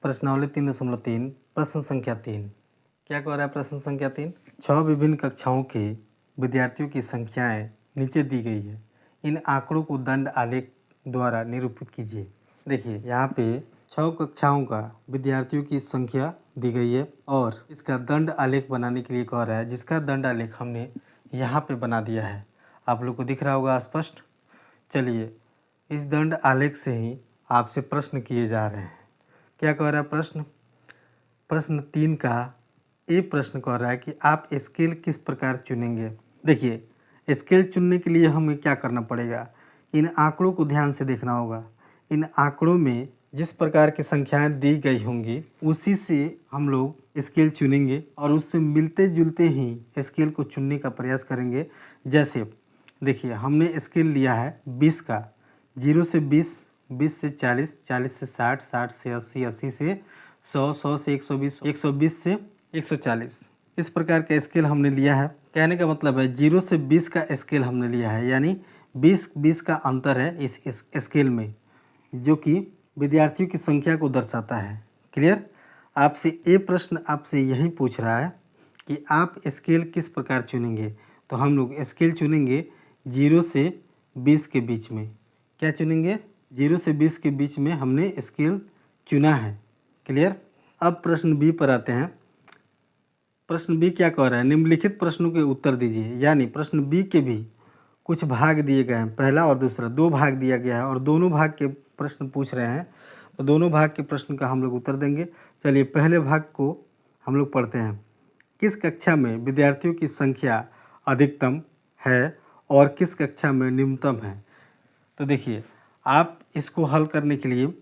प्रश्नावली 3.3 प्रश्न संख्या 3 क्या कह रहा है? प्रश्न संख्या 3 6 विभिन्न कक्षाओं के विद्यार्थियों की संख्याएं नीचे दी गई है। इन आंकड़ों को दंड आलेख द्वारा निरूपित कीजिए। देखिए यहाँ पे 6 कक्षाओं का विद्यार्थियों की संख्या दी गई है और इसका दंड आलेख बनाने के लिए कह रहा है, जिसका दंड आलेख हमने यहाँ पे बना दिया है। आप लोग को दिख रहा होगा स्पष्ट। चलिए इस दंड आलेख से ही आपसे प्रश्न किए जा रहे हैं। क्या कह रहा है प्रश्न 3 का ए प्रश्न कह रहा है कि आप स्केल किस प्रकार चुनेंगे। देखिए स्केल चुनने के लिए हमें क्या करना पड़ेगा, इन आंकड़ों को ध्यान से देखना होगा। इन आंकड़ों में जिस प्रकार की संख्याएं दी गई होंगी उसी से हम लोग स्केल चुनेंगे और उससे मिलते जुलते ही स्केल को चुनने का प्रयास करेंगे। जैसे देखिए हमने स्केल लिया है 20 का, 0 से 20, 20 से 40, 40 से 60, 60 से 80, 80 से 100, 100 से 120, 120 से 140। इस प्रकार का स्केल हमने लिया है। कहने का मतलब है 0 से 20 का स्केल हमने लिया है, यानी 20 का अंतर है इस स्केल में, जो कि विद्यार्थियों की संख्या को दर्शाता है। क्लियर? आपसे ये प्रश्न आपसे यही पूछ रहा है कि आप स्केल किस प्रकार चुनेंगे। तो हम लोग स्केल चुनेंगे 0 से 20 के बीच में। क्या चुनेंगे? 0 से 20 के बीच में हमने स्केल चुना है। क्लियर? अब प्रश्न बी पर आते हैं। प्रश्न बी क्या कह रहा है? निम्नलिखित प्रश्नों के उत्तर दीजिए। यानी प्रश्न बी के भी कुछ भाग दिए गए हैं, पहला और दूसरा 2 भाग दिया गया है और दोनों भाग के प्रश्न पूछ रहे हैं। तो दोनों भाग के प्रश्न का हम लोग उत्तर देंगे। चलिए पहले भाग को हम लोग पढ़ते हैं। किस कक्षा में विद्यार्थियों की संख्या अधिकतम है और किस कक्षा में न्यूनतम है? तो देखिए आप इसको हल करने के लिए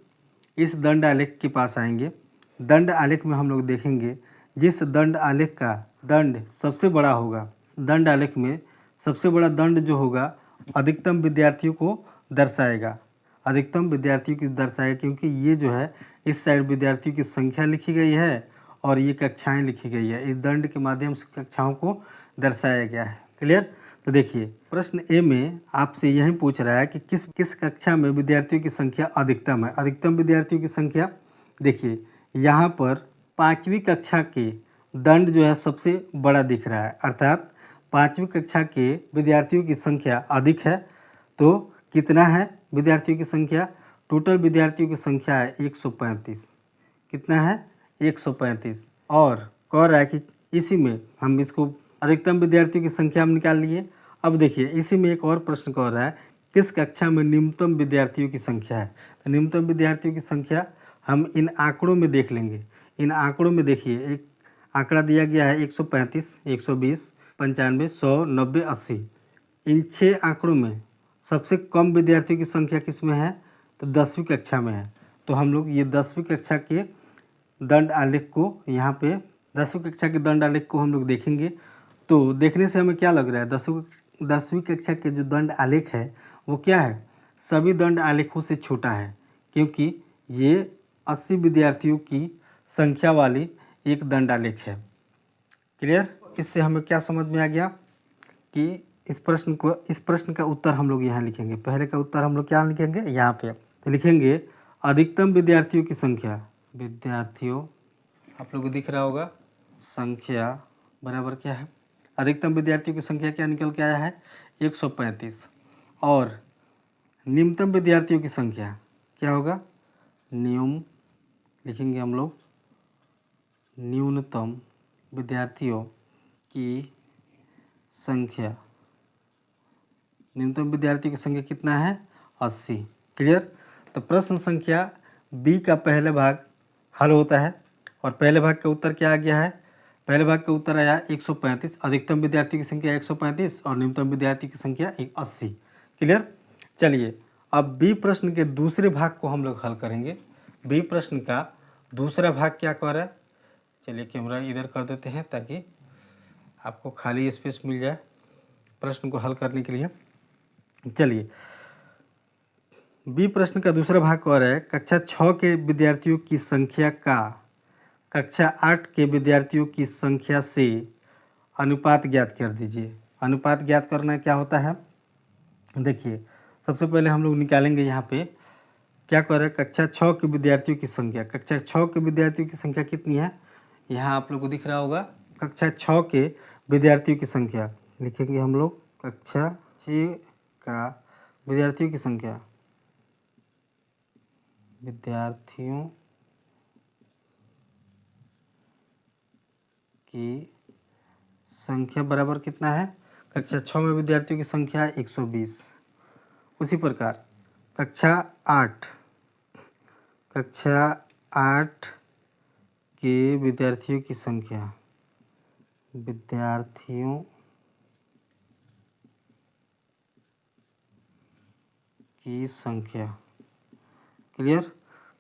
इस दंड आलेख के पास आएंगे। दंड आलेख में हम लोग देखेंगे जिस दंड आलेख का दंड सबसे बड़ा होगा, दंड आलेख में सबसे बड़ा दंड जो होगा अधिकतम विद्यार्थियों को दर्शाएगा। अधिकतम विद्यार्थियों की दर्शाएगा, क्योंकि ये जो है इस साइड विद्यार्थियों की संख्या लिखी गई है और ये कक्षाएं लिखी गई है। इस दंड के माध्यम से कक्षाओं को दर्शाया गया है। क्लियर? तो देखिए प्रश्न ए में आपसे यही पूछ रहा है कि किस कक्षा में विद्यार्थियों की संख्या अधिकतम है। अधिकतम विद्यार्थियों की संख्या देखिए यहाँ पर 5वीं कक्षा के दंड जो है सबसे बड़ा दिख रहा है, अर्थात 5वीं कक्षा के विद्यार्थियों की संख्या अधिक है। तो कितना है विद्यार्थियों की संख्या? टोटल विद्यार्थियों की संख्या है 135। कितना है? 135। और कह रहा है कि इसी में हम इसको अधिकतम विद्यार्थियों की संख्या हम निकाल लिए। अब देखिए इसी में एक और प्रश्न कह रहा है किस कक्षा में न्यूनतम विद्यार्थियों की संख्या है। तो न्यूनतम विद्यार्थियों की संख्या हम इन आंकड़ों में देख लेंगे। इन आंकड़ों में देखिए एक आंकड़ा दिया गया है 135, 120, 95, 100, 90, 80। इन 6 आंकड़ों में सबसे कम विद्यार्थियों की संख्या किस में है? तो 10वीं कक्षा में है। तो हम लोग ये 10वीं कक्षा के दंड आलेख को यहाँ पे 10वीं कक्षा के दंड आलेख को हम लोग देखेंगे। तो देखने से हमें क्या लग रहा है? 10वीं कक्षा के जो दंड आलेख है वो क्या है? सभी दंड आलेखों से छोटा है, क्योंकि ये 80 विद्यार्थियों की संख्या वाली एक दंड आलेख है। क्लियर? इससे हमें क्या समझ में आ गया कि इस प्रश्न का उत्तर हम लोग यहाँ लिखेंगे। पहले का उत्तर हम लोग क्या लिखेंगे? यहाँ पे तो लिखेंगे अधिकतम विद्यार्थियों की संख्या, विद्यार्थियों आप लोगों को दिख रहा होगा, संख्या बराबर क्या है? अधिकतम विद्यार्थियों की संख्या क्या निकल के आया है? 135। और न्यूनतम विद्यार्थियों की संख्या क्या होगा? लिखेंगे हम लोग न्यूनतम विद्यार्थियों की संख्या। न्यूनतम विद्यार्थियों की संख्या कितना है? 80। क्लियर? तो प्रश्न संख्या बी का पहले भाग हल होता है और पहले भाग का उत्तर क्या आ गया है? पहले भाग का उत्तर आया 135। अधिकतम विद्यार्थियों की संख्या 135 और न्यूनतम विद्यार्थी की संख्या 80। क्लियर? चलिए अब बी प्रश्न के दूसरे भाग को हम लोग हल करेंगे। बी प्रश्न का दूसरा भाग क्या कह रहा है? चलिए कैमरा इधर कर देते हैं ताकि आपको खाली स्पेस मिल जाए प्रश्न को हल करने के लिए। चलिए बी प्रश्न का दूसरा भाग कह रहा है कक्षा 6 के विद्यार्थियों की संख्या का कक्षा 8 के विद्यार्थियों की संख्या से अनुपात ज्ञात कर दीजिए। अनुपात ज्ञात करना क्या होता है? देखिए सबसे पहले हम लोग निकालेंगे यहाँ पे क्या कह रहा है, कक्षा 6 के विद्यार्थियों की संख्या। कक्षा 6 के विद्यार्थियों की संख्या कितनी है, यहाँ आप लोग को दिख रहा होगा, कक्षा 6 के विद्यार्थियों की संख्या लिखेंगे हम लोग, कक्षा 6 का विद्यार्थियों की संख्या, विद्यार्थियों की संख्या बराबर कितना है, कक्षा 6 में विद्यार्थियों की संख्या है 120। उसी प्रकार कक्षा 8 के विद्यार्थियों की संख्या, विद्यार्थियों की संख्या, क्लियर।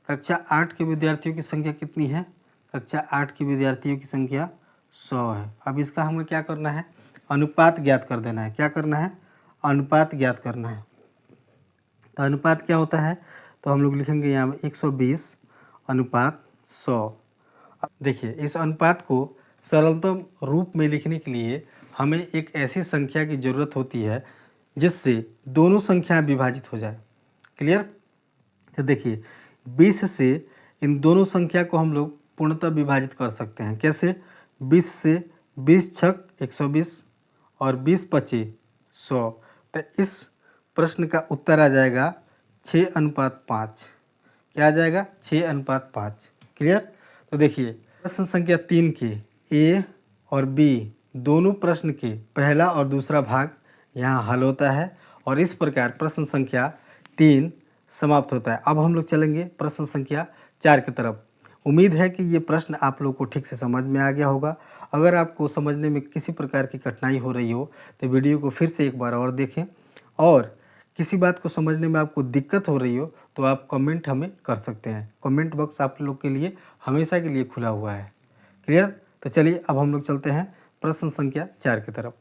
कक्षा 8 के विद्यार्थियों की संख्या कितनी है, कक्षा 8 के विद्यार्थियों की संख्या 100 है। अब इसका हमें क्या करना है, अनुपात ज्ञात कर देना है। क्या करना है, अनुपात ज्ञात करना है। तो अनुपात क्या होता है, तो हम लोग लिखेंगे यहाँ में 120 अनुपात 100। अब देखिए, इस अनुपात को सरलतम रूप में लिखने के लिए हमें एक ऐसी संख्या की ज़रूरत होती है जिससे दोनों संख्याएं विभाजित हो जाए। क्लियर। तो देखिए, 20 से इन दोनों संख्या को हम लोग पूर्णतः विभाजित कर सकते हैं। कैसे, 20 से 20 छक 120 और 20 पचे 100। तो इस प्रश्न का उत्तर आ जाएगा 6:5। क्या आ जाएगा, 6:5। क्लियर। तो देखिए, प्रश्न संख्या 3 के ए और बी दोनों प्रश्न के पहला और दूसरा भाग यहाँ हल होता है और इस प्रकार प्रश्न संख्या 3 समाप्त होता है। अब हम लोग चलेंगे प्रश्न संख्या 4 की तरफ। उम्मीद है कि ये प्रश्न आप लोग को ठीक से समझ में आ गया होगा। अगर आपको समझने में किसी प्रकार की कठिनाई हो रही हो तो वीडियो को फिर से एक बार और देखें, और किसी बात को समझने में आपको दिक्कत हो रही हो तो आप कमेंट हमें कर सकते हैं। कमेंट बॉक्स आप लोग के लिए हमेशा के लिए खुला हुआ है। क्लियर। तो चलिए अब हम लोग चलते हैं प्रश्न संख्या 4 की तरफ।